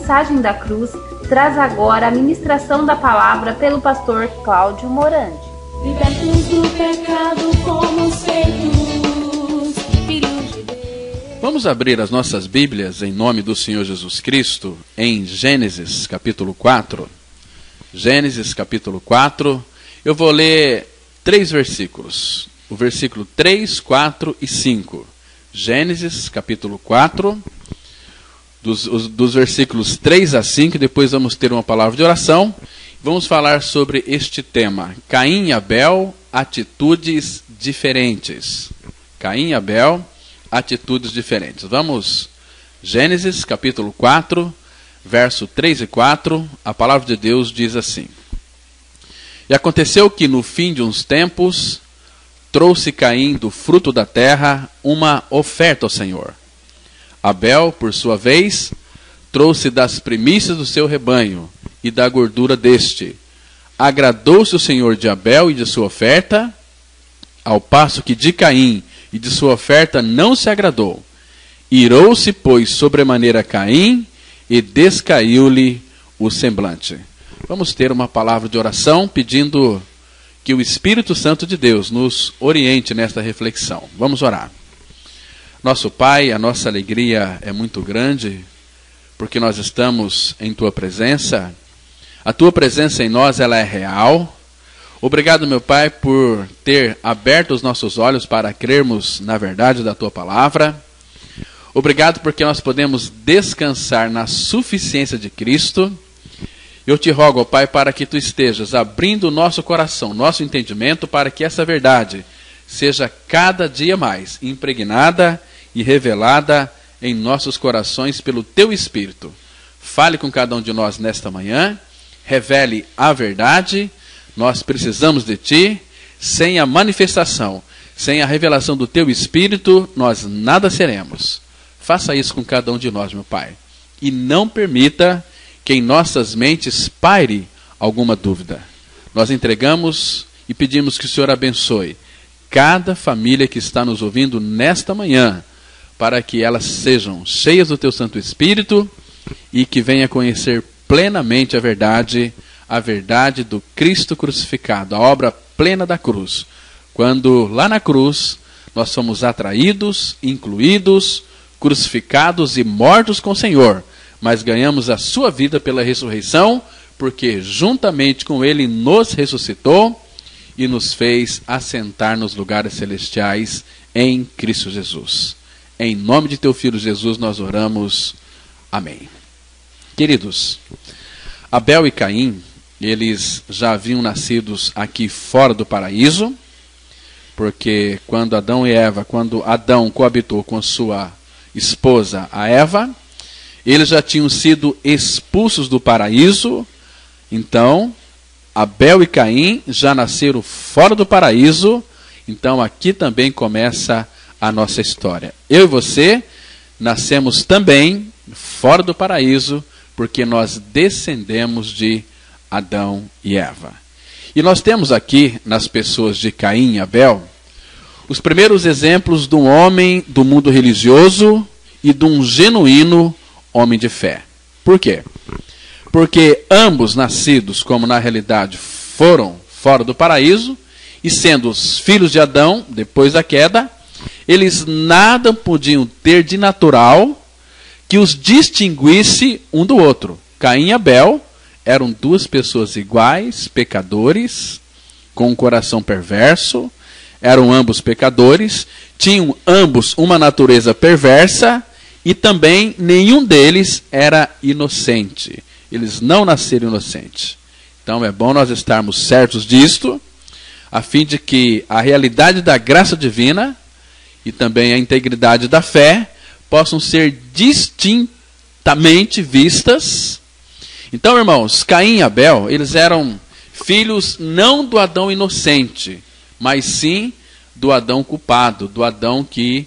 mensagem da cruz, traz agora a ministração da palavra pelo pastor Cláudio Morandi. Libertos do pecado como feitos filhos de Deus. Vamos abrir as nossas Bíblias em nome do Senhor Jesus Cristo em Gênesis capítulo 4. Gênesis capítulo 4. Eu vou ler 3 versículos. O versículo 3, 4 e 5. Gênesis capítulo 4. Dos versículos 3 a 5, depois vamos ter uma palavra de oração. Vamos falar sobre este tema: Caim e Abel, atitudes diferentes. Caim e Abel, atitudes diferentes. Vamos, Gênesis capítulo 4, verso 3 e 4, a palavra de Deus diz assim: E aconteceu que no fim de uns tempos, trouxe Caim do fruto da terra uma oferta ao Senhor. Abel, por sua vez, trouxe das primícias do seu rebanho e da gordura deste. Agradou-se o Senhor de Abel e de sua oferta, ao passo que de Caim e de sua oferta não se agradou. Irou-se, pois, sobremaneira Caim, e descaiu-lhe o semblante. Vamos ter uma palavra de oração pedindo que o Espírito Santo de Deus nos oriente nesta reflexão. Vamos orar. Nosso Pai, a nossa alegria é muito grande, porque nós estamos em Tua presença. A Tua presença em nós, ela é real. Obrigado, meu Pai, por ter aberto os nossos olhos para crermos na verdade da Tua palavra. Obrigado porque nós podemos descansar na suficiência de Cristo. Eu te rogo, ó Pai, para que Tu estejas abrindo o nosso coração, nosso entendimento, para que essa verdade seja cada dia mais impregnada e revelada em nossos corações pelo Teu Espírito. Fale com cada um de nós nesta manhã, revele a verdade. Nós precisamos de Ti. Sem a manifestação, sem a revelação do Teu Espírito, nós nada seremos. Faça isso com cada um de nós, meu Pai. E não permita que em nossas mentes paire alguma dúvida. Nós entregamos e pedimos que o Senhor abençoe cada família que está nos ouvindo nesta manhã, para que elas sejam cheias do Teu Santo Espírito e que venha conhecer plenamente a verdade do Cristo crucificado, a obra plena da cruz. Quando lá na cruz nós somos atraídos, incluídos, crucificados e mortos com o Senhor, mas ganhamos a sua vida pela ressurreição, porque juntamente com Ele nos ressuscitou e nos fez assentar nos lugares celestiais em Cristo Jesus. Em nome de Teu Filho Jesus nós oramos. Amém. Queridos, Abel e Caim, eles já haviam nascido aqui fora do paraíso, porque quando Adão coabitou com sua esposa, a Eva, eles já tinham sido expulsos do paraíso. Então, Abel e Caim já nasceram fora do paraíso. Então, aqui também começa a nossa história. Eu e você nascemos também fora do paraíso, porque nós descendemos de Adão e Eva. E nós temos aqui, nas pessoas de Caim e Abel, os primeiros exemplos de um homem do mundo religioso e de um genuíno homem de fé. Por quê? Porque ambos nascidos, como na realidade foram fora do paraíso, e sendo os filhos de Adão, depois da queda, eles nada podiam ter de natural que os distinguisse um do outro. Caim e Abel eram duas pessoas iguais, pecadores, com um coração perverso, eram ambos pecadores, tinham ambos uma natureza perversa, e também nenhum deles era inocente. Eles não nasceram inocentes. Então é bom nós estarmos certos disto, a fim de que a realidade da graça divina e também a integridade da fé possam ser distintamente vistas. Então, irmãos, Caim e Abel, eles eram filhos não do Adão inocente, mas sim do Adão culpado, do Adão que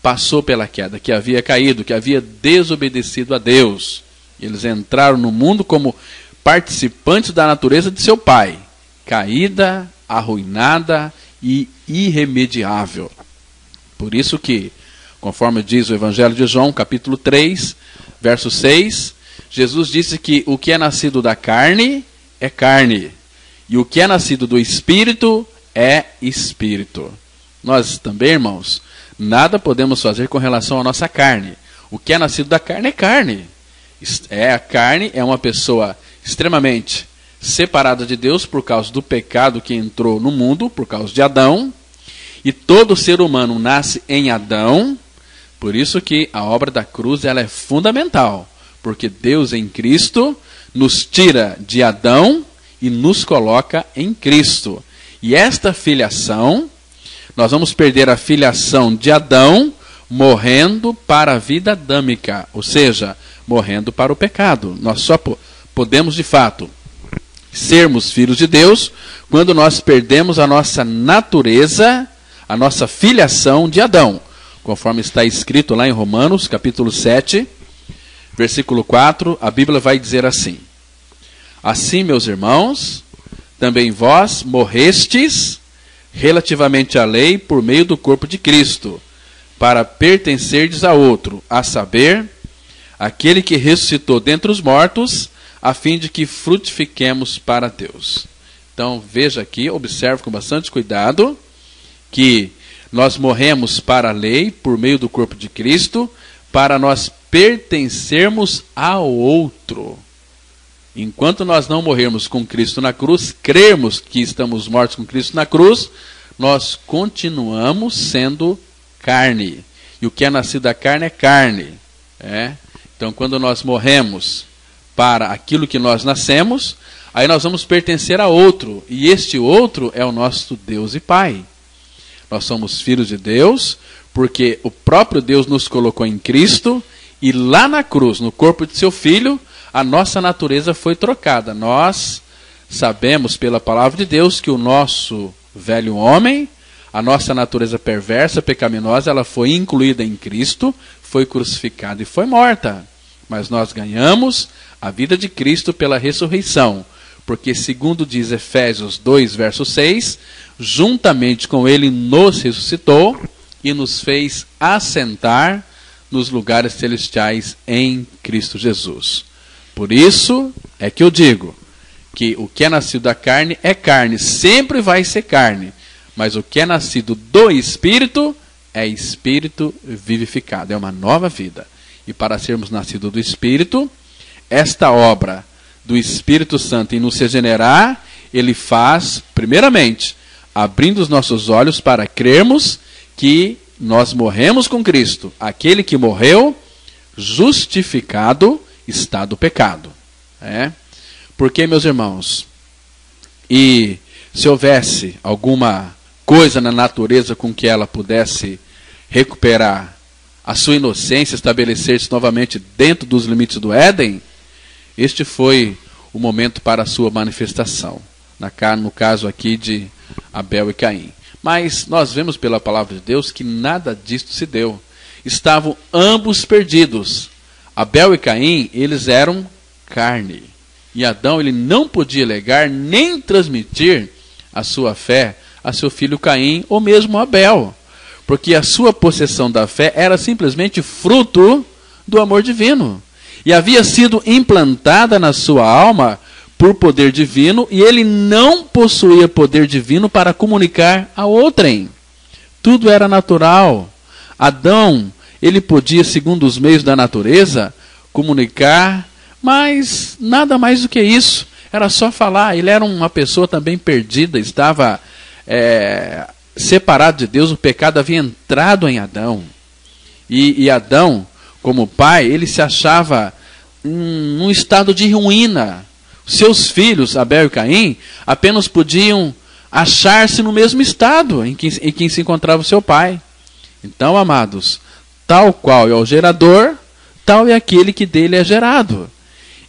passou pela queda, que havia caído, que havia desobedecido a Deus. Eles entraram no mundo como participantes da natureza de seu pai, caída, arruinada e irremediável. Por isso que, conforme diz o Evangelho de João, capítulo 3, verso 6, Jesus disse que o que é nascido da carne é carne, e o que é nascido do Espírito é Espírito. Nós também, irmãos, nada podemos fazer com relação à nossa carne. O que é nascido da carne é carne. A carne é uma pessoa extremamente separada de Deus por causa do pecado que entrou no mundo, por causa de Adão. E todo ser humano nasce em Adão. Por isso que a obra da cruz ela é fundamental. Porque Deus em Cristo nos tira de Adão e nos coloca em Cristo. E esta filiação, nós vamos perder a filiação de Adão morrendo para a vida adâmica, ou seja, morrendo para o pecado. Nós só podemos, de fato, sermos filhos de Deus quando nós perdemos a nossa natureza, a nossa filiação de Adão, conforme está escrito lá em Romanos, capítulo 7, versículo 4, a Bíblia vai dizer assim: assim, meus irmãos, também vós morrestes relativamente à lei por meio do corpo de Cristo, para pertencerdes a outro, a saber, aquele que ressuscitou dentre os mortos, a fim de que frutifiquemos para Deus. Então, veja aqui, observe com bastante cuidado, que nós morremos para a lei por meio do corpo de Cristo, para nós pertencermos ao outro. Enquanto nós não morrermos com Cristo na cruz, crermos que estamos mortos com Cristo na cruz, nós continuamos sendo carne. E o que é nascido da carne é carne. Então, quando nós morremos para aquilo que nós nascemos, aí nós vamos pertencer a outro. E este outro é o nosso Deus e Pai. Nós somos filhos de Deus, porque o próprio Deus nos colocou em Cristo, e lá na cruz, no corpo de seu Filho, a nossa natureza foi trocada. Nós sabemos pela palavra de Deus que o nosso velho homem, a nossa natureza perversa, pecaminosa, ela foi incluída em Cristo, foi crucificada e foi morta. Mas nós ganhamos a vida de Cristo pela ressurreição. Porque, segundo diz Efésios 2, verso 6, juntamente com ele nos ressuscitou e nos fez assentar nos lugares celestiais em Cristo Jesus. Por isso é que eu digo que o que é nascido da carne é carne, sempre vai ser carne. Mas o que é nascido do Espírito é Espírito vivificado, é uma nova vida. E para sermos nascidos do Espírito, esta obra do Espírito Santo em nos regenerar, ele faz, primeiramente, abrindo os nossos olhos para crermos que nós morremos com Cristo. Aquele que morreu, justificado, está do pecado. Porque, meus irmãos, e se houvesse alguma coisa na natureza com que ela pudesse recuperar a sua inocência, estabelecer-se novamente dentro dos limites do Éden, este foi o momento para a sua manifestação, no caso aqui de Abel e Caim. Mas nós vemos pela palavra de Deus que nada disto se deu. Estavam ambos perdidos. Abel e Caim, eles eram carne. E Adão, ele não podia legar nem transmitir a sua fé a seu filho Caim ou mesmo Abel. Porque a sua possessão da fé era simplesmente fruto do amor divino. E havia sido implantada na sua alma por poder divino, e ele não possuía poder divino para comunicar a outrem. Tudo era natural. Adão, ele podia, segundo os meios da natureza, comunicar, mas nada mais do que isso. Era só falar. Ele era uma pessoa também perdida, estava separado de Deus, o pecado havia entrado em Adão. E Adão, como pai, ele se achava num estado de ruína. Seus filhos, Abel e Caim, apenas podiam achar-se no mesmo estado em que se encontrava o seu pai. Então, amados, tal qual é o gerador, tal é aquele que dele é gerado.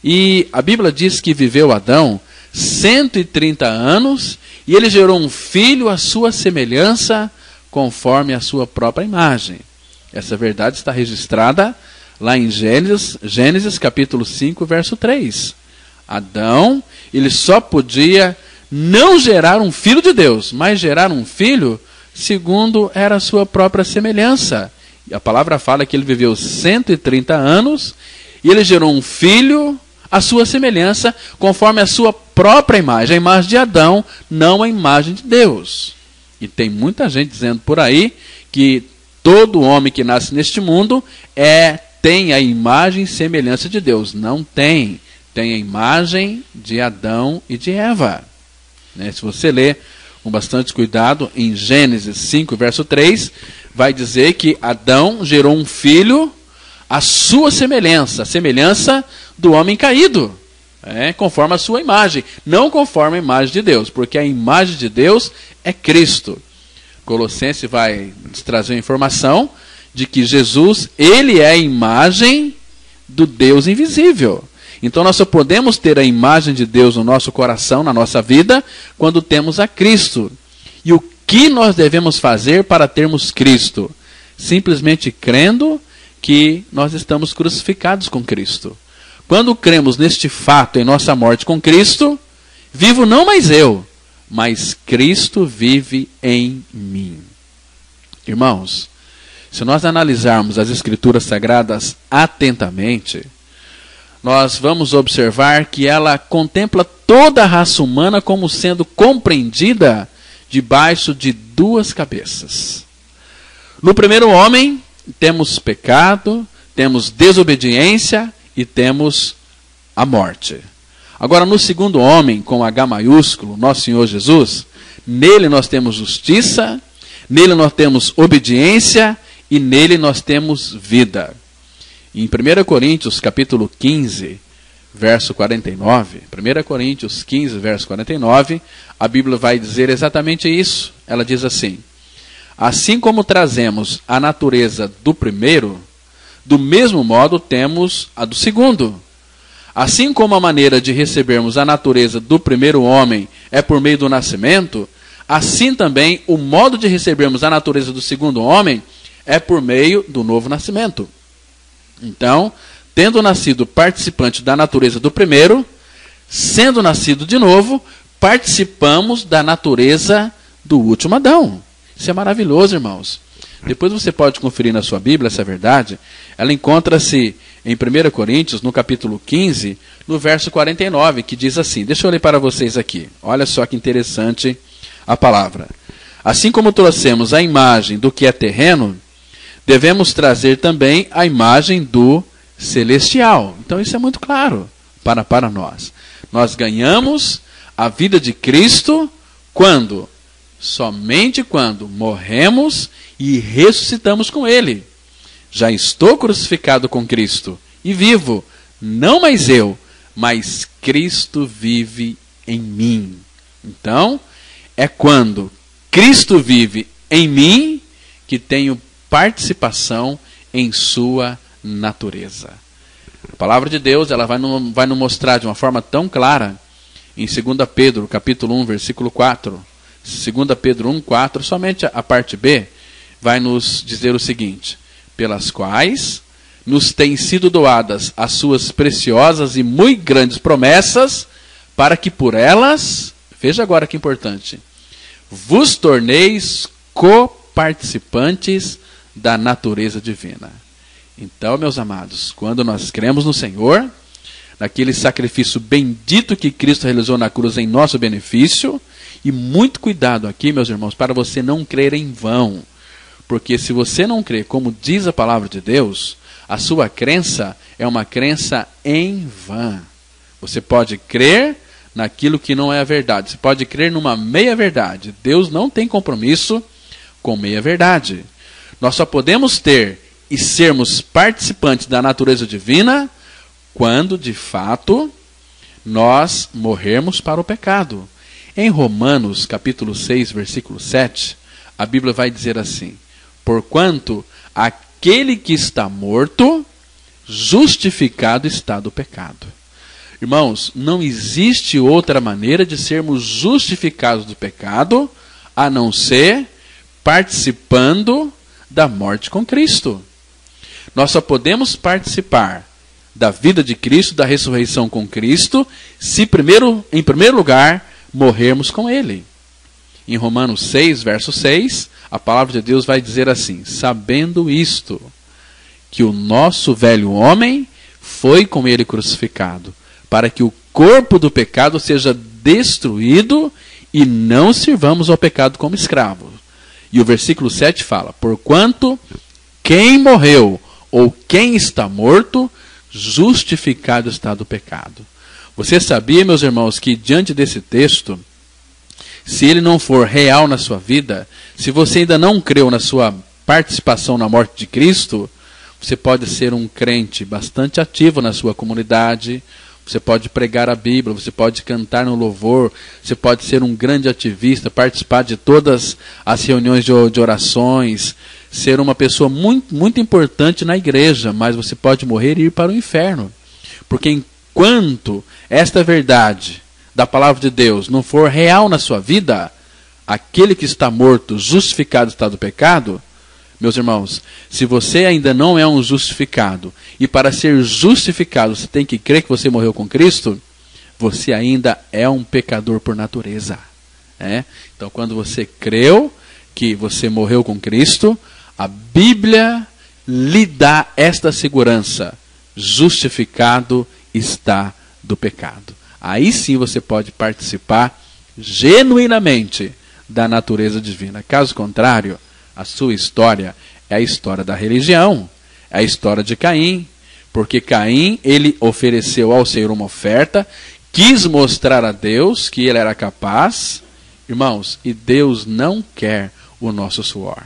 E a Bíblia diz que viveu Adão 130 anos, e ele gerou um filho à sua semelhança, conforme a sua própria imagem. Essa verdade está registrada lá em Gênesis capítulo 5, verso 3. Adão, ele só podia não gerar um filho de Deus, mas gerar um filho segundo era a sua própria semelhança. E a palavra fala que ele viveu 130 anos E ele gerou um filho à sua semelhança, conforme a sua própria imagem, a imagem de Adão, não a imagem de Deus. E tem muita gente dizendo por aí que todo homem que nasce neste mundo tem a imagem e semelhança de Deus. Não tem. Tem a imagem de Adão e de Eva. Se você ler com bastante cuidado, em Gênesis 5, verso 3, vai dizer que Adão gerou um filho à sua semelhança, a semelhança do homem caído, conforme a sua imagem, não conforme a imagem de Deus, porque a imagem de Deus é Cristo. Colossenses vai nos trazer a informação de que Jesus, ele é a imagem do Deus invisível. Então nós só podemos ter a imagem de Deus no nosso coração, na nossa vida, quando temos a Cristo. E o que nós devemos fazer para termos Cristo? Simplesmente crendo que nós estamos crucificados com Cristo. Quando cremos neste fato em nossa morte com Cristo, vivo não mais eu, mas Cristo vive em mim. Irmãos, se nós analisarmos as Escrituras Sagradas atentamente, nós vamos observar que ela contempla toda a raça humana como sendo compreendida debaixo de duas cabeças. No primeiro homem, temos pecado, temos desobediência e temos a morte. Agora, no segundo homem, com H maiúsculo, nosso Senhor Jesus, nele nós temos justiça, nele nós temos obediência e nele nós temos vida. Em 1 Coríntios capítulo 15, verso 49, 1 Coríntios 15, verso 49, a Bíblia vai dizer exatamente isso. Ela diz assim: assim como trazemos a natureza do primeiro, do mesmo modo temos a do segundo. Assim como a maneira de recebermos a natureza do primeiro homem é por meio do nascimento, assim também o modo de recebermos a natureza do segundo homem é por meio do novo nascimento. Então, tendo nascido participante da natureza do primeiro, sendo nascido de novo, participamos da natureza do último Adão. Isso é maravilhoso, irmãos. Depois você pode conferir na sua Bíblia essa verdade. Ela encontra-se em 1 Coríntios, no capítulo 15, no verso 49, que diz assim, deixa eu ler para vocês aqui. Olha só que interessante a palavra. Assim como trouxemos a imagem do que é terreno, devemos trazer também a imagem do celestial. Então isso é muito claro para nós. Nós ganhamos a vida de Cristo quando? Somente quando morremos e ressuscitamos com Ele. Já estou crucificado com Cristo e vivo, não mais eu, mas Cristo vive em mim. Então, é quando Cristo vive em mim que tenho participação em sua natureza. A palavra de Deus ela vai nos mostrar de uma forma tão clara em 2 Pedro, capítulo 1, versículo 4. 2 Pedro 1, 4, somente a parte B, vai nos dizer o seguinte: pelas quais nos têm sido doadas as suas preciosas e muito grandes promessas, para que por elas, veja agora que importante, vos torneis coparticipantes da natureza divina. Então, meus amados, quando nós cremos no Senhor, naquele sacrifício bendito que Cristo realizou na cruz em nosso benefício, e muito cuidado aqui, meus irmãos, para você não crer em vão, porque se você não crê, como diz a palavra de Deus, a sua crença é uma crença em vão. Você pode crer naquilo que não é a verdade, você pode crer numa meia-verdade. Deus não tem compromisso com meia-verdade. Nós só podemos ter e sermos participantes da natureza divina quando, de fato, nós morrermos para o pecado. Em Romanos, capítulo 6, versículo 7, a Bíblia vai dizer assim: porquanto aquele que está morto, justificado está do pecado. Irmãos, não existe outra maneira de sermos justificados do pecado, a não ser participando da morte com Cristo. Nós só podemos participar da vida de Cristo, da ressurreição com Cristo, se em primeiro lugar, morrermos com Ele. Em Romanos 6, verso 6, a palavra de Deus vai dizer assim: sabendo isto, que o nosso velho homem foi com ele crucificado, para que o corpo do pecado seja destruído e não sirvamos ao pecado como escravos. E o versículo 7 fala: porquanto quem morreu ou quem está morto, justificado está do pecado. Você sabia, meus irmãos, que diante desse texto, se ele não for real na sua vida, se você ainda não creu na sua participação na morte de Cristo, você pode ser um crente bastante ativo na sua comunidade, você pode pregar a Bíblia, você pode cantar no louvor, você pode ser um grande ativista, participar de todas as reuniões de orações, ser uma pessoa muito, muito importante na igreja, mas você pode morrer e ir para o inferno. Porque enquanto esta verdade da palavra de Deus não for real na sua vida, aquele que está morto, justificado está do pecado, meus irmãos, se você ainda não é um justificado, e para ser justificado você tem que crer que você morreu com Cristo, você ainda é um pecador por natureza. Então, quando você creu que você morreu com Cristo, a Bíblia lhe dá esta segurança: justificado está do pecado. Aí sim você pode participar genuinamente da natureza divina. Caso contrário, a sua história é a história da religião, é a história de Caim, porque Caim, ele ofereceu ao Senhor uma oferta, quis mostrar a Deus que ele era capaz, irmãos, e Deus não quer o nosso suor.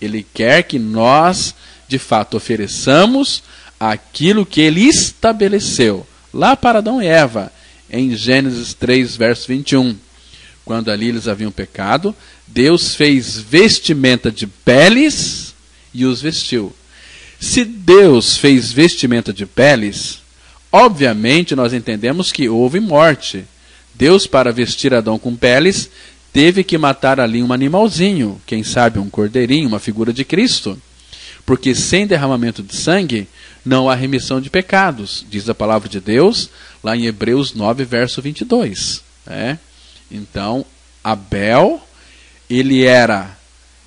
Ele quer que nós, de fato, ofereçamos aquilo que ele estabeleceu, lá para Adão e Eva, em Gênesis 3, verso 21. Quando ali eles haviam pecado, Deus fez vestimenta de peles e os vestiu. Se Deus fez vestimenta de peles, obviamente nós entendemos que houve morte. Deus, para vestir Adão com peles, teve que matar ali um animalzinho, quem sabe um cordeirinho, uma figura de Cristo. Porque sem derramamento de sangue, não há remissão de pecados, diz a palavra de Deus, lá em Hebreus 9, verso 22. Então, Abel, ele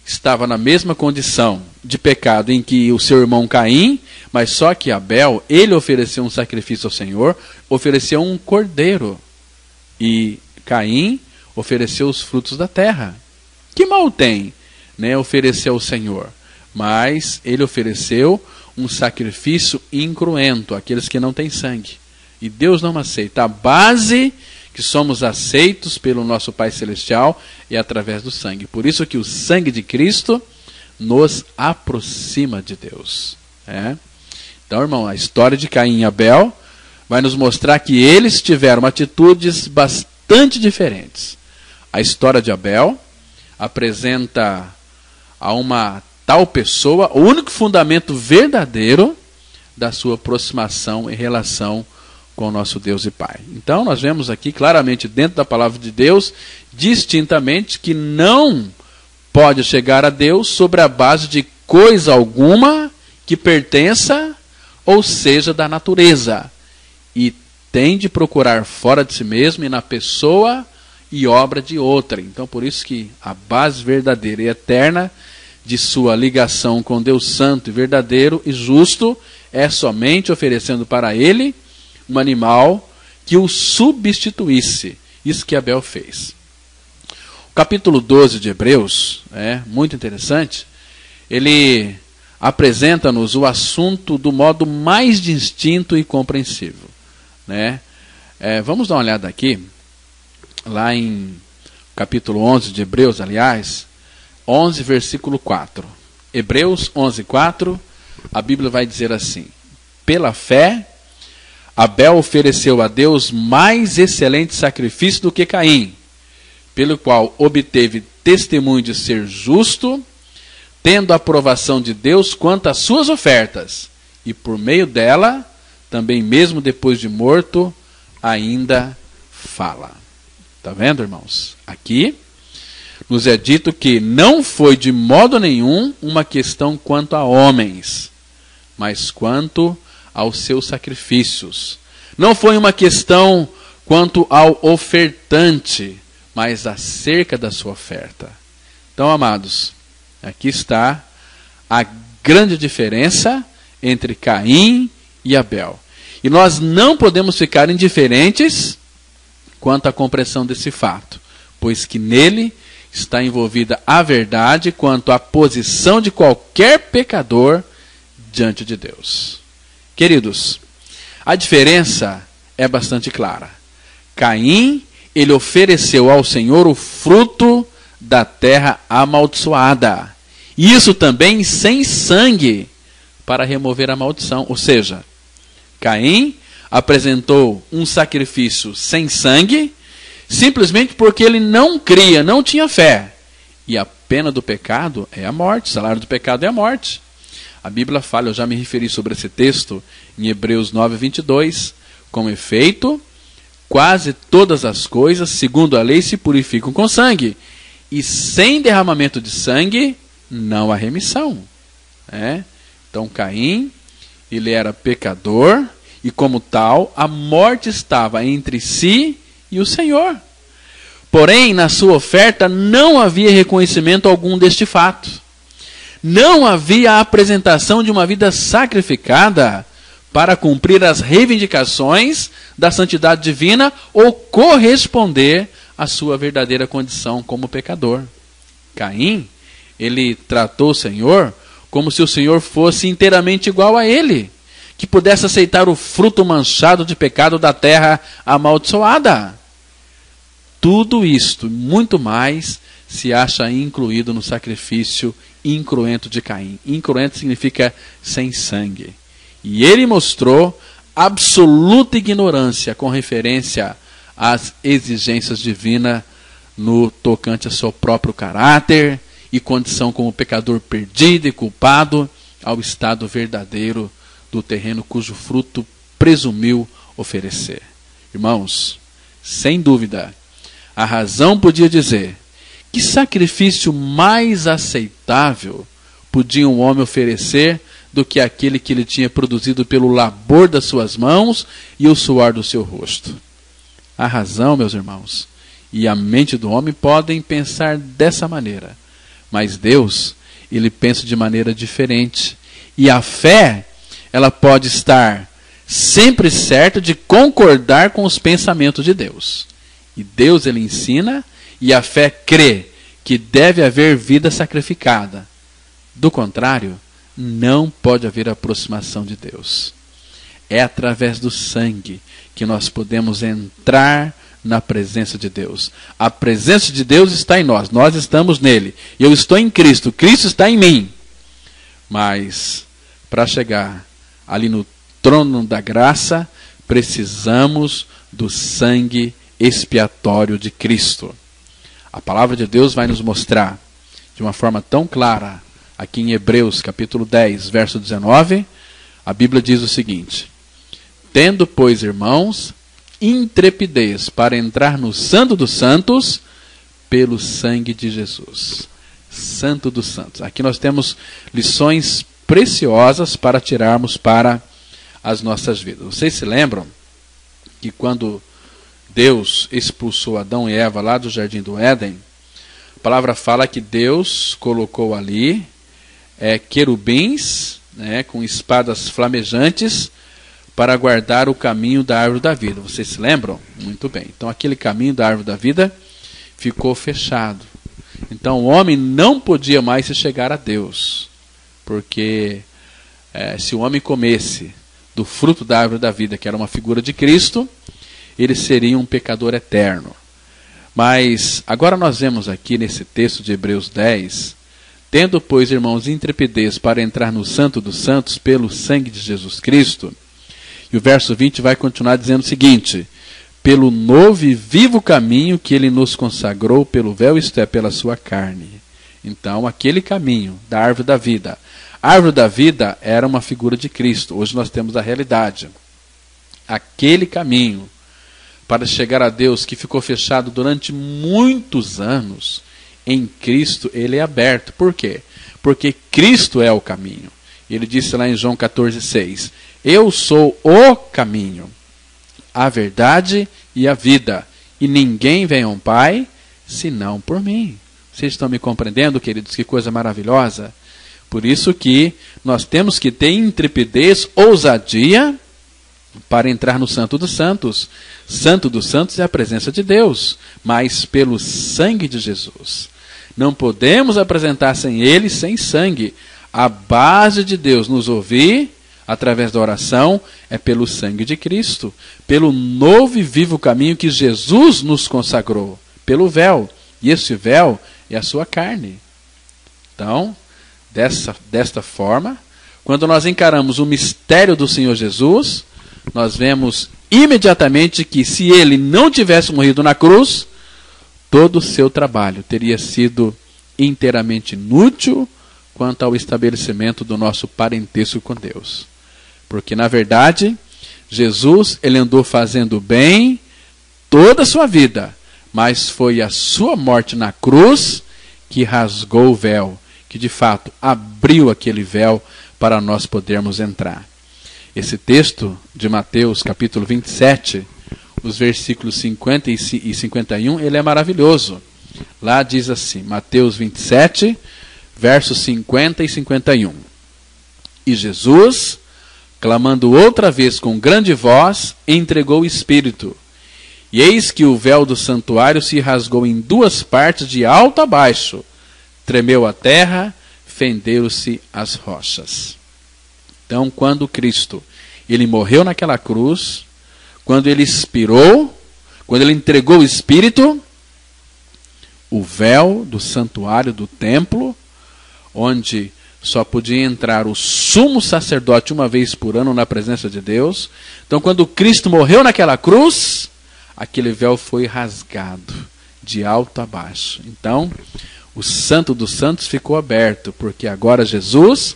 estava na mesma condição de pecado em que o seu irmão Caim, mas só que Abel, ele ofereceu um sacrifício ao Senhor, ofereceu um cordeiro, e Caim ofereceu os frutos da terra. Que mal tem, oferecer ao Senhor? Mas ele ofereceu um sacrifício incruento, aqueles que não têm sangue. E Deus não aceita. A base que somos aceitos pelo nosso Pai Celestial é através do sangue. Por isso que o sangue de Cristo nos aproxima de Deus. Então, irmão, a história de Caim e Abel vai nos mostrar que eles tiveram atitudes bastante diferentes. A história de Abel apresenta a uma tal pessoa o único fundamento verdadeiro da sua aproximação em relação com o nosso Deus e Pai. Então nós vemos aqui claramente dentro da palavra de Deus, distintamente, que não pode chegar a Deus sobre a base de coisa alguma que pertença ou seja da natureza. E tem de procurar fora de si mesmo e na pessoa e obra de outra. Então por isso que a base verdadeira e eterna de sua ligação com Deus Santo e verdadeiro e justo é somente oferecendo para ele um animal que o substituísse. Isso que Abel fez. O capítulo 12 de Hebreus é muito interessante. Ele apresenta-nos o assunto do modo mais distinto e compreensível. Vamos dar uma olhada aqui, lá em capítulo 11 de Hebreus, aliás, 11, versículo 4. Hebreus 11, 4, a Bíblia vai dizer assim: pela fé, Abel ofereceu a Deus mais excelente sacrifício do que Caim, pelo qual obteve testemunho de ser justo, tendo a aprovação de Deus quanto às suas ofertas, e por meio dela, também mesmo depois de morto, ainda fala. Está vendo, irmãos? Aqui nos é dito que não foi de modo nenhum uma questão quanto a homens, mas quanto aos seus sacrifícios. Não foi uma questão quanto ao ofertante, mas acerca da sua oferta. Então, amados, aqui está a grande diferença entre Caim e Abel. E nós não podemos ficar indiferentes quanto à compreensão desse fato, pois que nele está envolvida a verdade quanto à posição de qualquer pecador diante de Deus. Queridos, a diferença é bastante clara. Caim, ele ofereceu ao Senhor o fruto da terra amaldiçoada. Isso também sem sangue, para remover a maldição. Ou seja, Caim apresentou um sacrifício sem sangue, simplesmente porque ele não cria, não tinha fé. E a pena do pecado é a morte, o salário do pecado é a morte. A Bíblia fala, eu já me referi sobre esse texto, em Hebreus 9:22, com efeito, quase todas as coisas, segundo a lei, se purificam com sangue, e sem derramamento de sangue, não há remissão. Então Caim, ele era pecador, e como tal, a morte estava entre si e o Senhor. Porém, na sua oferta não havia reconhecimento algum deste fato. Não havia a apresentação de uma vida sacrificada para cumprir as reivindicações da santidade divina ou corresponder à sua verdadeira condição como pecador. Caim, ele tratou o Senhor como se o Senhor fosse inteiramente igual a ele, que pudesse aceitar o fruto manchado de pecado da terra amaldiçoada. Tudo isto, muito mais, se acha incluído no sacrifício incruento de Caim. Incruento significa sem sangue. E ele mostrou absoluta ignorância com referência às exigências divinas no tocante a seu próprio caráter e condição como pecador perdido e culpado ao estado verdadeiro do terreno cujo fruto presumiu oferecer. Irmãos, sem dúvida, a razão podia dizer: que sacrifício mais aceitável podia um homem oferecer do que aquele que ele tinha produzido pelo labor das suas mãos e o suor do seu rosto? A razão, meus irmãos, e a mente do homem podem pensar dessa maneira, mas Deus, ele pensa de maneira diferente. E a fé, ela pode estar sempre certa de concordar com os pensamentos de Deus. E Deus, ele ensina, e a fé crê que deve haver vida sacrificada. Do contrário, não pode haver aproximação de Deus. É através do sangue que nós podemos entrar na presença de Deus. A presença de Deus está em nós, nós estamos nele. Eu estou em Cristo, Cristo está em mim. Mas, para chegar ali no trono da graça, precisamos do sangue expiatório de Cristo. A palavra de Deus vai nos mostrar de uma forma tão clara, aqui em Hebreus capítulo 10, verso 19, a Bíblia diz o seguinte: tendo, pois, irmãos, intrepidez para entrar no Santo dos Santos pelo sangue de Jesus. Santo dos Santos. Aqui nós temos lições preciosas para tirarmos para as nossas vidas. Vocês se lembram que quando Deus expulsou Adão e Eva lá do Jardim do Éden, a palavra fala que Deus colocou ali querubins, com espadas flamejantes, para guardar o caminho da árvore da vida. Vocês se lembram? Muito bem. Então aquele caminho da árvore da vida ficou fechado. Então o homem não podia mais se chegar a Deus, porque se o homem comesse do fruto da árvore da vida, que era uma figura de Cristo, ele seria um pecador eterno. Mas agora nós vemos aqui nesse texto de Hebreus 10, tendo, pois, irmãos, intrepidez para entrar no Santo dos Santos pelo sangue de Jesus Cristo. E o verso 20 vai continuar dizendo o seguinte: pelo novo e vivo caminho que ele nos consagrou pelo véu, isto é, pela sua carne. Então, aquele caminho da árvore da vida. A árvore da vida era uma figura de Cristo. Hoje nós temos a realidade. Aquele caminho para chegar a Deus, que ficou fechado durante muitos anos, em Cristo ele é aberto. Por quê? Porque Cristo é o caminho. Ele disse lá em João 14,6: eu sou o caminho, a verdade e a vida, e ninguém vem ao Pai senão por mim. Vocês estão me compreendendo, queridos? Que coisa maravilhosa. Por isso que nós temos que ter intrepidez, ousadia para entrar no Santo dos Santos. Santo dos Santos é a presença de Deus, mas pelo sangue de Jesus. Não podemos apresentar sem ele, sem sangue. A base de Deus nos ouvir, através da oração, é pelo sangue de Cristo, pelo novo e vivo caminho que Jesus nos consagrou, pelo véu. E esse véu é a sua carne. Então, desta forma, quando nós encaramos o mistério do Senhor Jesus, nós vemos imediatamente que se ele não tivesse morrido na cruz, todo o seu trabalho teria sido inteiramente inútil quanto ao estabelecimento do nosso parentesco com Deus. Porque, na verdade, Jesus ele andou fazendo bem toda a sua vida, mas foi a sua morte na cruz que rasgou o véu, que de fato abriu aquele véu para nós podermos entrar. Esse texto de Mateus capítulo 27, os versículos 50 e 51, ele é maravilhoso. Lá diz assim, Mateus 27, versos 50 e 51. E Jesus, clamando outra vez com grande voz, entregou o Espírito. E eis que o véu do santuário se rasgou em duas partes de alto a baixo. Tremeu a terra, fenderam-se as rochas. Então, quando Cristo ele morreu naquela cruz, quando ele expirou, quando ele entregou o Espírito, o véu do santuário do templo, onde só podia entrar o sumo sacerdote uma vez por ano na presença de Deus. Então, quando Cristo morreu naquela cruz, aquele véu foi rasgado de alto a baixo. Então, o Santo dos Santos ficou aberto, porque agora Jesus,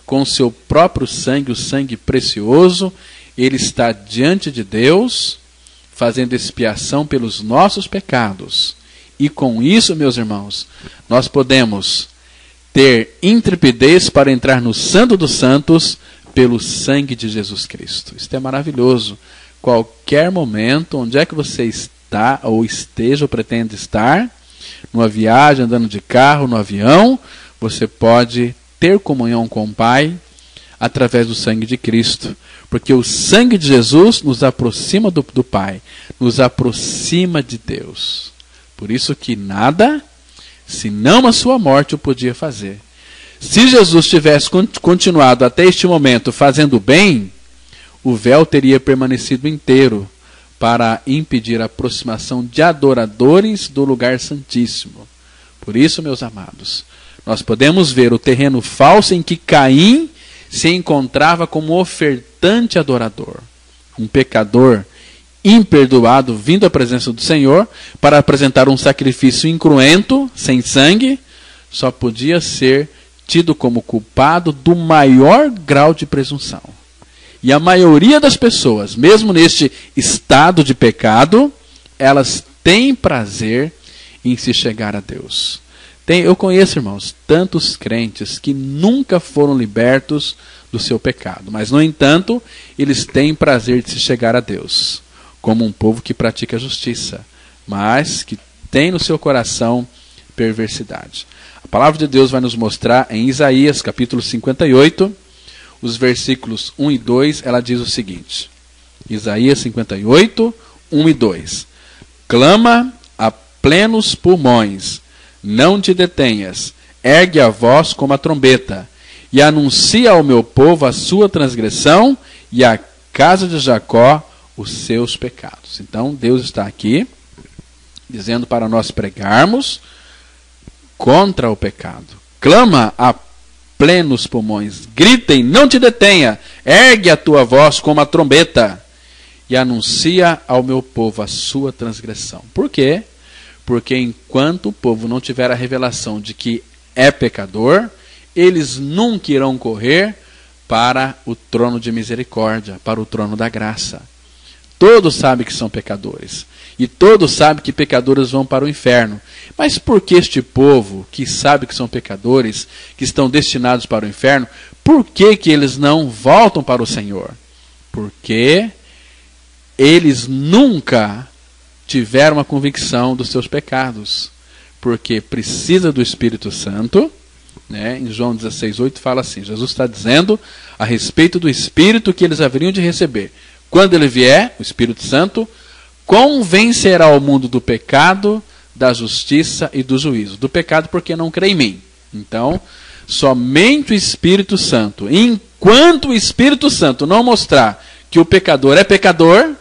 com o seu próprio sangue, o sangue precioso, ele está diante de Deus, fazendo expiação pelos nossos pecados. E com isso, meus irmãos, nós podemos ter intrepidez para entrar no Santo dos Santos pelo sangue de Jesus Cristo. Isso é maravilhoso. Qualquer momento, onde é que você está, ou esteja, ou pretende estar, numa viagem, andando de carro, no avião, você pode ter comunhão com o Pai através do sangue de Cristo. Porque o sangue de Jesus nos aproxima do Pai, nos aproxima de Deus. Por isso que nada, senão a sua morte, o podia fazer. Se Jesus tivesse continuado até este momento fazendo bem, o véu teria permanecido inteiro para impedir a aproximação de adoradores do lugar santíssimo. Por isso, meus amados, nós podemos ver o terreno falso em que Caim se encontrava como ofertante adorador. Um pecador imperdoado vindo à presença do Senhor para apresentar um sacrifício incruento, sem sangue, só podia ser tido como culpado do maior grau de presunção. E a maioria das pessoas, mesmo neste estado de pecado, elas têm prazer em se chegar a Deus. Eu conheço, irmãos, tantos crentes que nunca foram libertos do seu pecado, mas, no entanto, eles têm prazer de se chegar a Deus, como um povo que pratica justiça, mas que tem no seu coração perversidade. A palavra de Deus vai nos mostrar em Isaías, capítulo 58, os versículos 1 e 2, ela diz o seguinte, Isaías 58, 1 e 2. Clama a plenos pulmões, não te detenhas, ergue a voz como a trombeta, e anuncia ao meu povo a sua transgressão e à casa de Jacó os seus pecados. Então, Deus está aqui dizendo para nós pregarmos contra o pecado. Clama a plenos pulmões, gritem, não te detenha, ergue a tua voz como a trombeta e anuncia ao meu povo a sua transgressão. Por quê? Porque enquanto o povo não tiver a revelação de que é pecador, eles nunca irão correr para o trono de misericórdia, para o trono da graça. Todos sabem que são pecadores. E todos sabem que pecadores vão para o inferno. Mas por que este povo, que sabe que são pecadores, que estão destinados para o inferno, por que eles não voltam para o Senhor? Porque eles nunca tiveram a convicção dos seus pecados. Porque precisa do Espírito Santo. Né? Em João 16:8 fala assim, Jesus está dizendo a respeito do Espírito que eles haveriam de receber. quando ele vier, o Espírito Santo, convencerá o mundo do pecado, da justiça e do juízo. Do pecado porque não crê em mim. Então, somente o Espírito Santo, enquanto o Espírito Santo não mostrar que o pecador é pecador,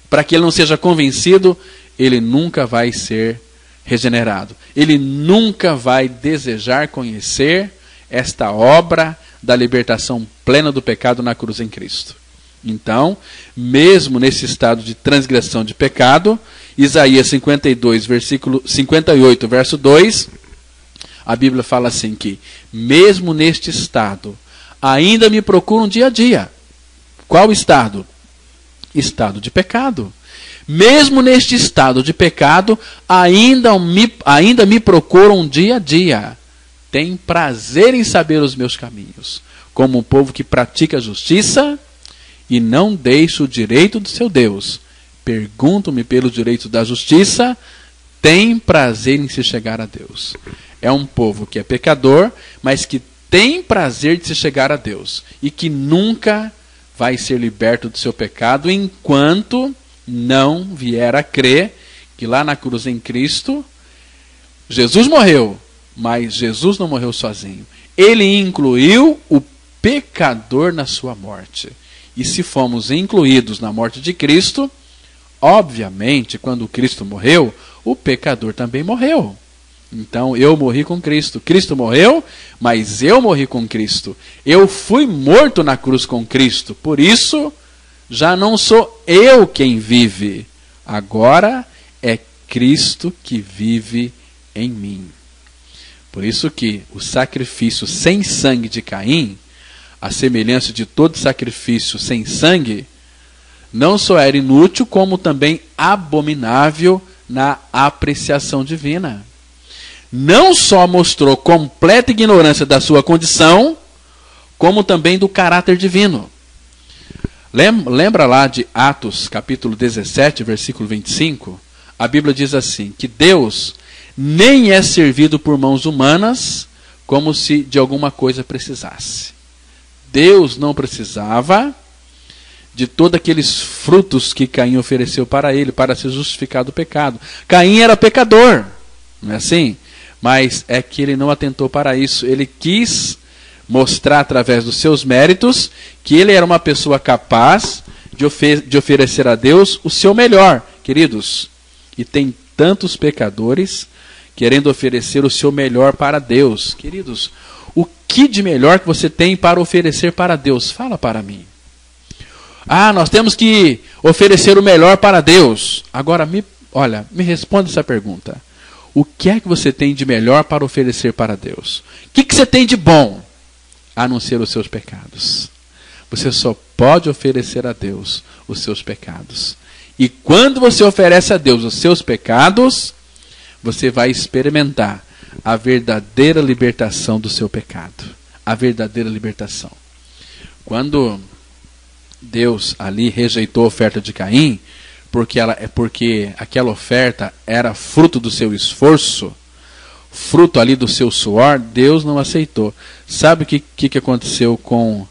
para que ele não seja convencido, ele nunca vai ser regenerado. Ele nunca vai desejar conhecer esta obra da libertação plena do pecado na cruz em Cristo. Então, mesmo nesse estado de transgressão de pecado, Isaías 52, versículo 58, verso 2, a Bíblia fala assim que, mesmo neste estado, ainda me procuram dia a dia. Qual estado? Estado de pecado. Mesmo neste estado de pecado, ainda me procuram dia a dia. Tem prazer em saber os meus caminhos, como um povo que pratica a justiça e não deixa o direito do seu Deus. Pergunto-me pelos direitos da justiça, tem prazer em se chegar a Deus. É um povo que é pecador, mas que tem prazer de se chegar a Deus. E que nunca vai ser liberto do seu pecado enquanto não vier a crer que lá na cruz em Cristo, Jesus morreu, mas Jesus não morreu sozinho. Ele incluiu o pecador na sua morte. E se fomos incluídos na morte de Cristo, obviamente, quando Cristo morreu, o pecador também morreu. Então, eu morri com Cristo. Cristo morreu, mas eu morri com Cristo. Eu fui morto na cruz com Cristo. Por isso, já não sou eu quem vive. Agora é Cristo que vive em mim. Por isso que o sacrifício sem sangue de Caim, a semelhança de todo sacrifício sem sangue, não só era inútil, como também abominável na apreciação divina. Não só mostrou completa ignorância da sua condição, como também do caráter divino. Lembra lá de Atos, capítulo 17, versículo 25? A Bíblia diz assim, que Deus nem é servido por mãos humanas, como se de alguma coisa precisasse. Deus não precisava de todos aqueles frutos que Caim ofereceu para ele, para ser justificado o pecado. Caim era pecador, não é assim? Mas é que ele não atentou para isso. Ele quis mostrar através dos seus méritos que ele era uma pessoa capaz de oferecer a Deus o seu melhor. Queridos, e tem tantos pecadores querendo oferecer o seu melhor para Deus. Queridos, o que de melhor que você tem para oferecer para Deus? Fala para mim. Nós temos que oferecer o melhor para Deus. Agora, me responda essa pergunta. O que é que você tem de melhor para oferecer para Deus? O que você tem de bom? A não ser os seus pecados. Você só pode oferecer a Deus os seus pecados. E quando você oferece a Deus os seus pecados, você vai experimentar a verdadeira libertação do seu pecado. A verdadeira libertação. Quando Deus ali rejeitou a oferta de Caim, porque aquela oferta era fruto do seu esforço, fruto ali do seu suor, Deus não aceitou. Sabe o que aconteceu com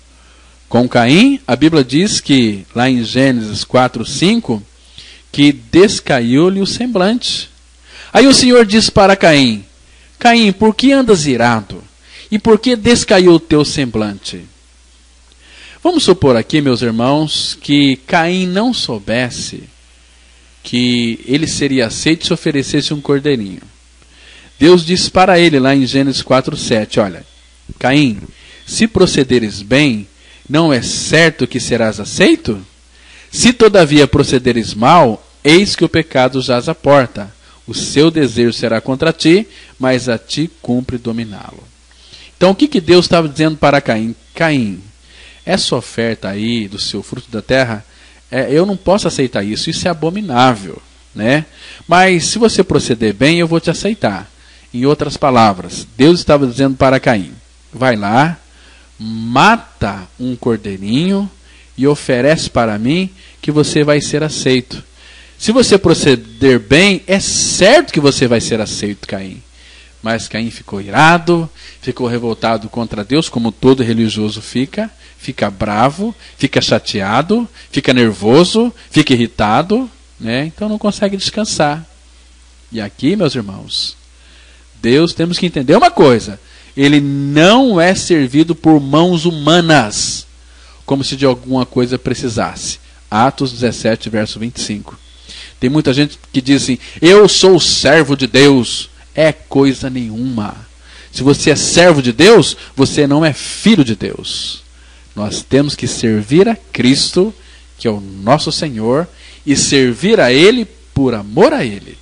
Caim? A Bíblia diz que, lá em Gênesis 4:5, que descaiu-lhe o semblante. Aí o Senhor disse para Caim, Caim, por que andas irado? E por que descaiu o teu semblante? Vamos supor aqui, meus irmãos, que Caim não soubesse que ele seria aceito se oferecesse um cordeirinho. Deus disse para ele lá em Gênesis 4:7, olha, Caim, se procederes bem, não é certo que serás aceito? Se todavia procederes mal, eis que o pecado jaz à porta. O seu desejo será contra ti, mas a ti cumpre dominá-lo. Então o que Deus estava dizendo para Caim? Caim, essa oferta aí do seu fruto da terra, eu não posso aceitar isso, isso é abominável, né? Mas se você proceder bem, eu vou te aceitar. Em outras palavras, Deus estava dizendo para Caim, vai lá, mata um cordeirinho e oferece para mim que você vai ser aceito. Se você proceder bem, é certo que você vai ser aceito, Caim. Mas Caim ficou irado, ficou revoltado contra Deus, como todo religioso fica bravo, fica chateado, fica nervoso, fica irritado, né? Então não consegue descansar. E aqui, meus irmãos, Deus, temos que entender uma coisa: Ele não é servido por mãos humanas, como se de alguma coisa precisasse. Atos 17, verso 25. Tem muita gente que diz assim: eu sou servo de Deus. É coisa nenhuma. Se você é servo de Deus, você não é filho de Deus. Nós temos que servir a Cristo, que é o nosso Senhor, e servir a Ele por amor a Ele.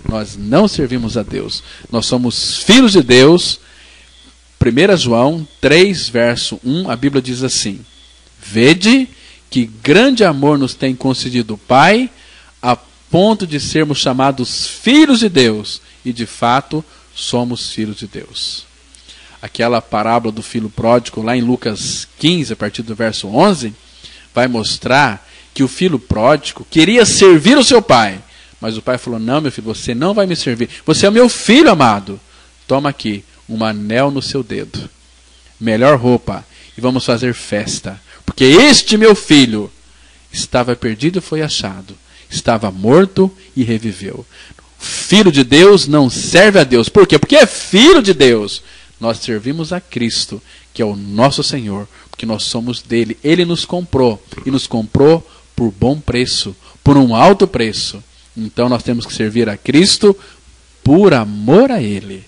Nós não servimos a Deus. Nós somos filhos de Deus. 1 João 3, verso 1, a Bíblia diz assim: vede que grande amor nos tem concedido o Pai, a ponto de sermos chamados filhos de Deus. E de fato, somos filhos de Deus. Aquela parábola do filho pródigo, lá em Lucas 15, a partir do verso 11, vai mostrar que o filho pródigo queria servir o seu pai. Mas o pai falou: não, meu filho, você não vai me servir. Você é o meu filho amado. Toma aqui um anel no seu dedo, melhor roupa, e vamos fazer festa. Porque este meu filho estava perdido e foi achado. Estava morto e reviveu. Filho de Deus não serve a Deus. Por quê? Porque é filho de Deus. Nós servimos a Cristo, que é o nosso Senhor, porque nós somos dele. Ele nos comprou, e nos comprou por bom preço, por um alto preço. Então nós temos que servir a Cristo por amor a Ele.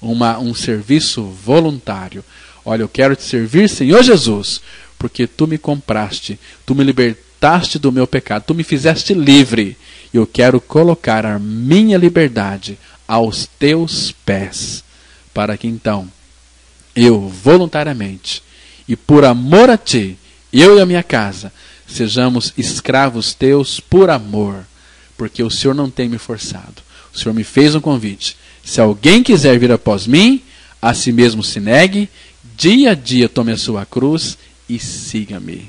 Um serviço voluntário. Olha, eu quero te servir, Senhor Jesus, porque tu me compraste, tu me libertaste do meu pecado, tu me fizeste livre. Eu quero colocar a minha liberdade aos teus pés, para que então eu voluntariamente e por amor a ti, eu e a minha casa, sejamos escravos teus por amor, porque o Senhor não tem me forçado. O Senhor me fez um convite: se alguém quiser vir após mim, a si mesmo se negue, dia a dia tome a sua cruz e siga-me.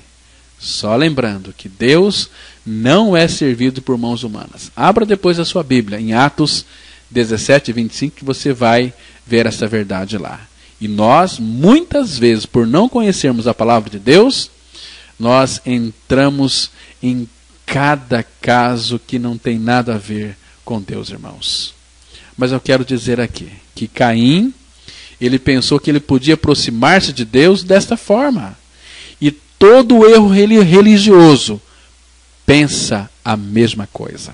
Só lembrando que Deus não é servido por mãos humanas. Abra depois a sua Bíblia, em Atos 17, 25, que você vai ver essa verdade lá. E nós, muitas vezes, por não conhecermos a palavra de Deus, nós entramos em cada caso que não tem nada a ver com Deus, irmãos. Mas eu quero dizer aqui que Caim, ele pensou que ele podia aproximar-se de Deus desta forma. E todo erro religioso pensa a mesma coisa.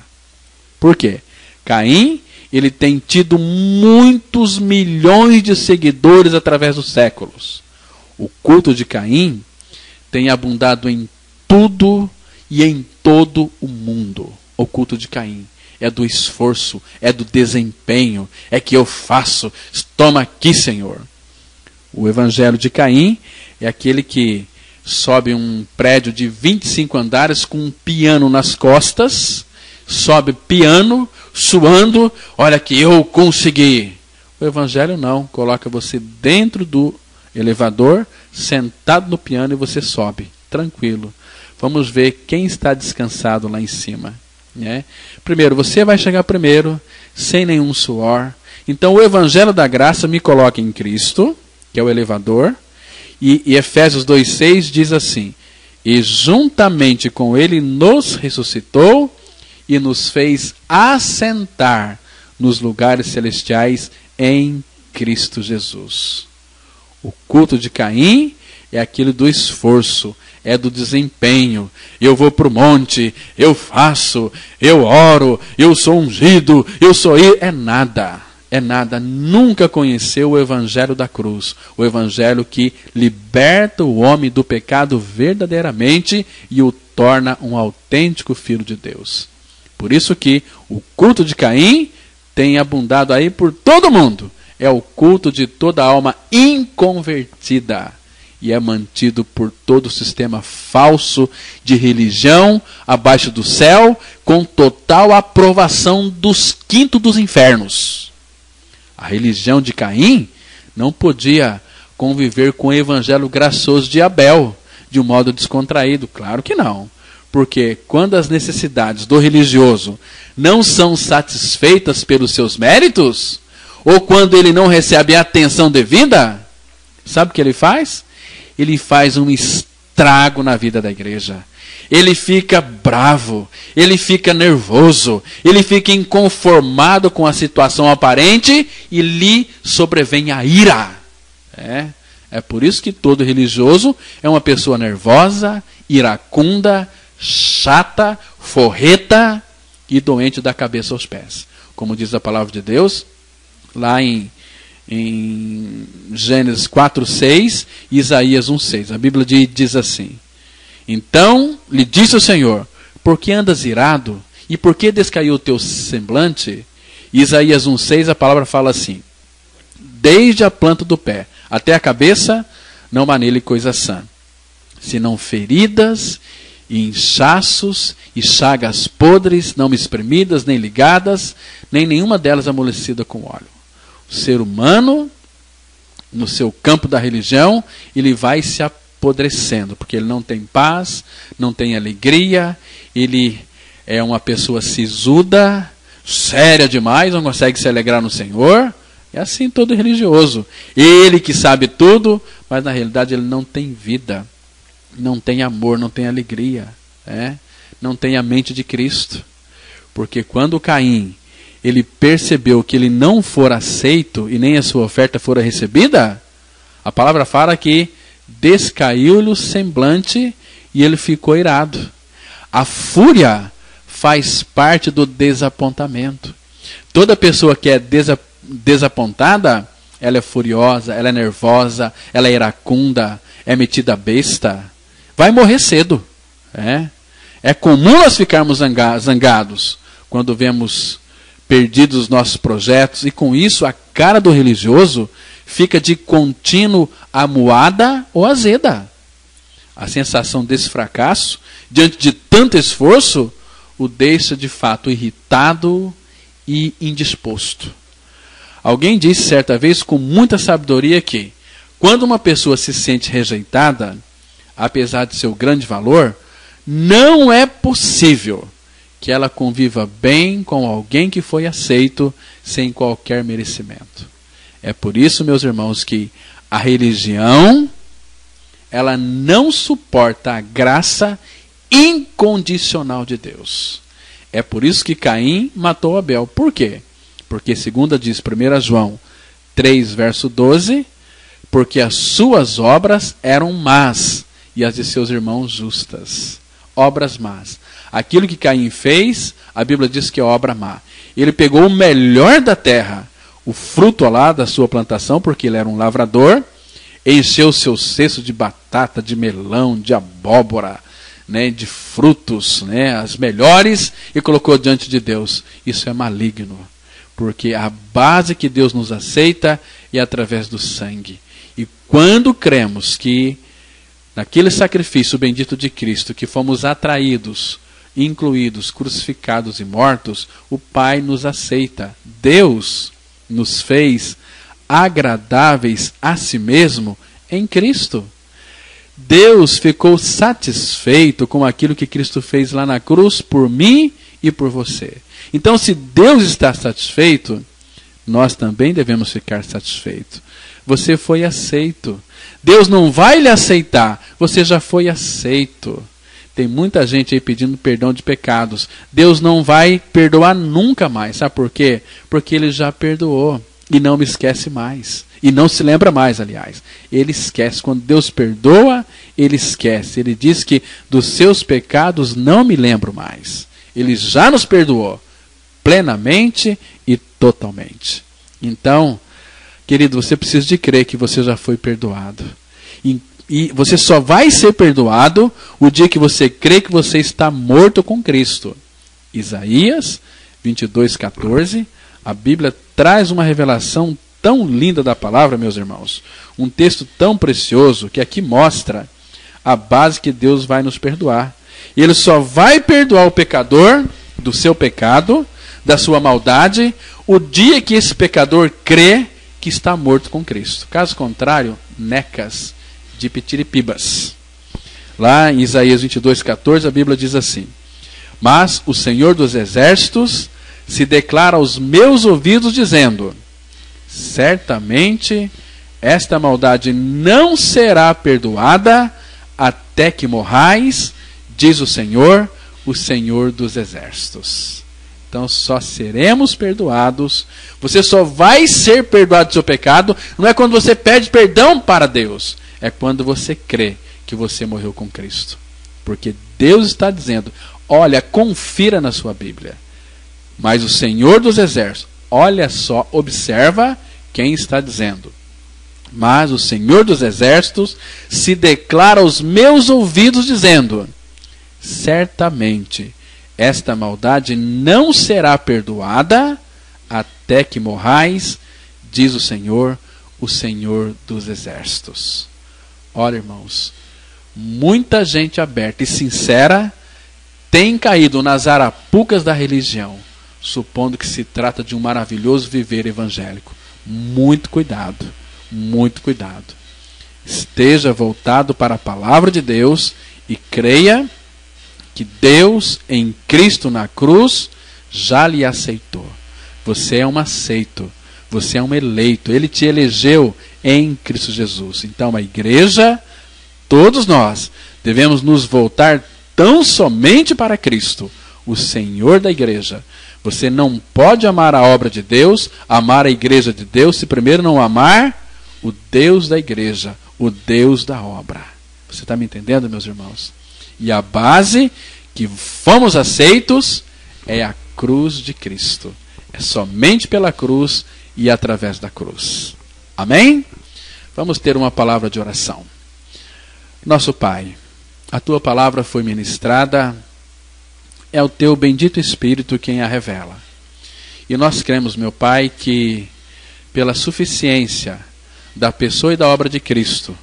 Por quê? Caim, ele tem tido muitos milhões de seguidores através dos séculos. O culto de Caim tem abundado em tudo e em todo o mundo. O culto de Caim é do esforço, é do desempenho, é que eu faço. Toma aqui, Senhor. O evangelho de Caim é aquele que sobe um prédio de 25 andares com um piano nas costas, sobe piano, suando, olha que eu consegui. O evangelho não, coloca você dentro do elevador, sentado no piano, e você sobe, tranquilo. Vamos ver quem está descansado lá em cima, né? Primeiro, você vai chegar primeiro, sem nenhum suor. Então o evangelho da graça me coloca em Cristo, que é o elevador. E Efésios 2,6 diz assim: e juntamente com ele nos ressuscitou e nos fez assentar nos lugares celestiais em Cristo Jesus. O culto de Caim é aquele do esforço, é do desempenho. Eu vou para o monte, eu faço, eu oro, eu sou ungido, eu sou... É nada. É nada. Nunca conheceu o evangelho da cruz, o evangelho que liberta o homem do pecado verdadeiramente e o torna um autêntico filho de Deus. Por isso que o culto de Caim tem abundado aí por todo mundo. É o culto de toda alma inconvertida e é mantido por todo o sistema falso de religião abaixo do céu, com total aprovação dos quintos dos infernos. A religião de Caim não podia conviver com o evangelho gracioso de Abel, de um modo descontraído. Claro que não. Porque quando as necessidades do religioso não são satisfeitas pelos seus méritos, ou quando ele não recebe a atenção devida, sabe o que ele faz? Ele faz um estrago na vida da igreja. Ele fica bravo, ele fica nervoso, ele fica inconformado com a situação aparente e lhe sobrevém a ira. É por isso que todo religioso é uma pessoa nervosa, iracunda, chata, forreta e doente da cabeça aos pés. Como diz a palavra de Deus, lá em Gênesis 4:6 e Isaías 1:6. A Bíblia diz assim: então lhe disse o Senhor, por que andas irado? E por que descaiu o teu semblante? Isaías 1:6, a palavra fala assim: desde a planta do pé até a cabeça, não há nele coisa sã, senão feridas e inchaços e chagas podres, não espremidas, nem ligadas, nem nenhuma delas amolecida com óleo. O ser humano, no seu campo da religião, ele vai se apodrecendo, porque ele não tem paz, não tem alegria, ele é uma pessoa sisuda, séria demais, não consegue se alegrar no Senhor. É assim todo religioso. Ele que sabe tudo, mas na realidade ele não tem vida, não tem amor, não tem alegria, não tem a mente de Cristo. Porque quando Caim, ele percebeu que ele não fora aceito e nem a sua oferta fora recebida, a palavra fala que descaiu-lhe o semblante e ele ficou irado. A fúria faz parte do desapontamento. Toda pessoa que é desapontada, ela é furiosa, ela é nervosa, ela é iracunda, é metida besta, vai morrer cedo. É comum nós ficarmos zangados quando vemos perdidos os nossos projetos, e com isso a cara do religioso fica de contínuo amuada ou azeda. A sensação desse fracasso, diante de tanto esforço, o deixa de fato irritado e indisposto. Alguém disse certa vez com muita sabedoria que, quando uma pessoa se sente rejeitada, apesar de seu grande valor, não é possível que ela conviva bem com alguém que foi aceito sem qualquer merecimento. É por isso, meus irmãos, que a religião, ela não suporta a graça incondicional de Deus. É por isso que Caim matou Abel. Por quê? Porque, segundo diz 1 João 3, verso 12, porque as suas obras eram más e as de seus irmãos justas. Obras más. Aquilo que Caim fez, a Bíblia diz que é obra má. Ele pegou o melhor da terra, o fruto lá da sua plantação, porque ele era um lavrador, encheu o seu cesto de batata, de melão, de abóbora, de frutos, as melhores, e colocou diante de Deus. Isso é maligno, porque a base que Deus nos aceita é através do sangue. E quando cremos que naquele sacrifício bendito de Cristo, que fomos atraídos, incluídos, crucificados e mortos, o Pai nos aceita. Deus nos fez agradáveis a si mesmo em Cristo. Deus ficou satisfeito com aquilo que Cristo fez lá na cruz por mim e por você. Então, se Deus está satisfeito, nós também devemos ficar satisfeitos. Você foi aceito. Deus não vai lhe aceitar, você já foi aceito. Tem muita gente aí pedindo perdão de pecados. Deus não vai perdoar nunca mais. Sabe por quê? Porque Ele já perdoou e não me esquece mais. E não se lembra mais, aliás. Ele esquece. Quando Deus perdoa, Ele esquece. Ele diz que dos seus pecados não me lembro mais. Ele já nos perdoou plenamente e totalmente. Então, querido, você precisa de crer que você já foi perdoado. E você só vai ser perdoado o dia que você crê que você está morto com Cristo. Isaías 22:14, a Bíblia traz uma revelação tão linda da palavra, meus irmãos. Um texto tão precioso que aqui mostra a base que Deus vai nos perdoar. E Ele só vai perdoar o pecador do seu pecado, da sua maldade, o dia que esse pecador crê que está morto com Cristo. Caso contrário, necas de pitiripibas. Lá em Isaías 22:14, a Bíblia diz assim: mas o Senhor dos exércitos se declara aos meus ouvidos dizendo: certamente esta maldade não será perdoada até que morrais, diz o Senhor dos Exércitos. Então só seremos perdoados. Você só vai ser perdoado do seu pecado. Não é quando você pede perdão para Deus. É quando você crê que você morreu com Cristo. Porque Deus está dizendo, olha, confira na sua Bíblia. Mas o Senhor dos Exércitos, olha só, observa quem está dizendo. Mas o Senhor dos Exércitos se declara aos meus ouvidos dizendo, certamente esta maldade não será perdoada até que morrais, diz o Senhor dos Exércitos. Olha, irmãos, muita gente aberta e sincera tem caído nas arapucas da religião, supondo que se trata de um maravilhoso viver evangélico. Muito cuidado, muito cuidado. Esteja voltado para a palavra de Deus e creia que Deus em Cristo na cruz já lhe aceitou. Você é um aceito, você é um eleito. Ele te elegeu em Cristo Jesus. Então a igreja, todos nós, devemos nos voltar tão somente para Cristo, o Senhor da igreja. Você não pode amar a obra de Deus, amar a igreja de Deus, se primeiro não amar o Deus da igreja, o Deus da obra. Você está me entendendo, meus irmãos? E a base que fomos aceitos é a cruz de Cristo. É somente pela cruz e através da cruz. Amém? Vamos ter uma palavra de oração. Nosso Pai, a Tua palavra foi ministrada, é o Teu bendito Espírito quem a revela. E nós cremos, meu Pai, que pela suficiência da pessoa e da obra de Cristo,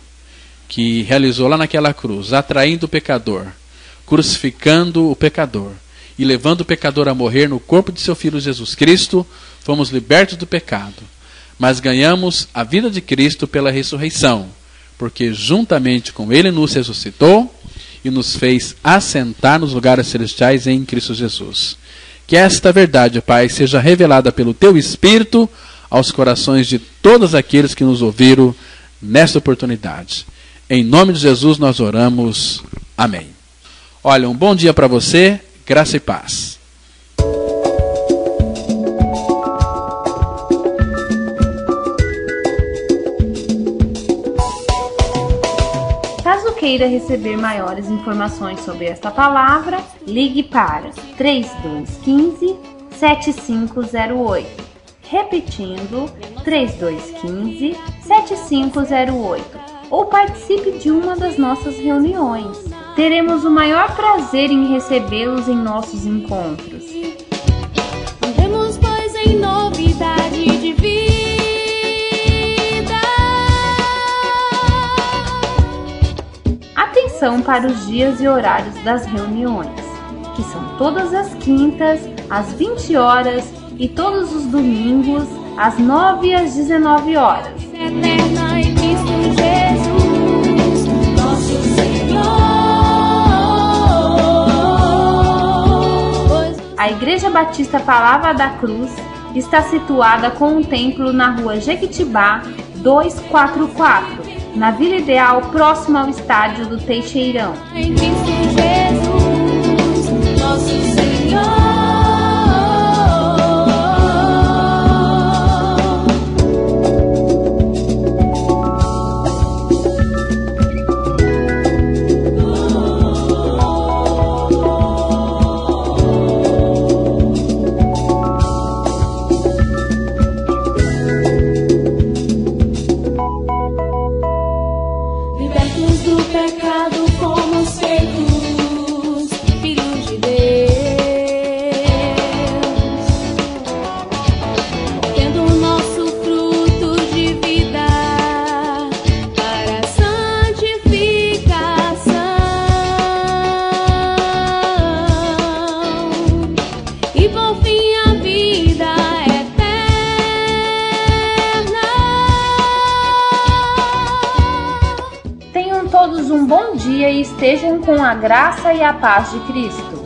que realizou lá naquela cruz, atraindo o pecador, crucificando o pecador e levando o pecador a morrer no corpo de seu Filho Jesus Cristo, fomos libertos do pecado, mas ganhamos a vida de Cristo pela ressurreição, porque juntamente com Ele nos ressuscitou e nos fez assentar nos lugares celestiais em Cristo Jesus. Que esta verdade, Pai, seja revelada pelo Teu Espírito aos corações de todos aqueles que nos ouviram nesta oportunidade. Em nome de Jesus nós oramos. Amém. Olha, um bom dia para você, graça e paz. Caso queira receber maiores informações sobre esta palavra, ligue para 3215-7508. Repetindo, 3215-7508. Ou participe de uma das nossas reuniões. Teremos o maior prazer em recebê-los em nossos encontros. Andemos, pois, em novidade de vida. Atenção para os dias e horários das reuniões, que são todas as quintas, às 20 horas e todos os domingos, às 9 e às 19 horas. Eterna em Cristo Jesus, nosso Senhor. A Igreja Batista Palavra da Cruz está situada com um templo na rua Jequitibá 244, na Vila Ideal, próximo ao estádio do Teixeirão. Em Cristo Jesus, nosso Senhor. Libertos do pecado, fomos feitos filhos de Deus, tendo o nosso fruto de vida para a santificação e por fim a vida eterna. Tenham todos um bom dia e estejam com a graça e a paz de Cristo.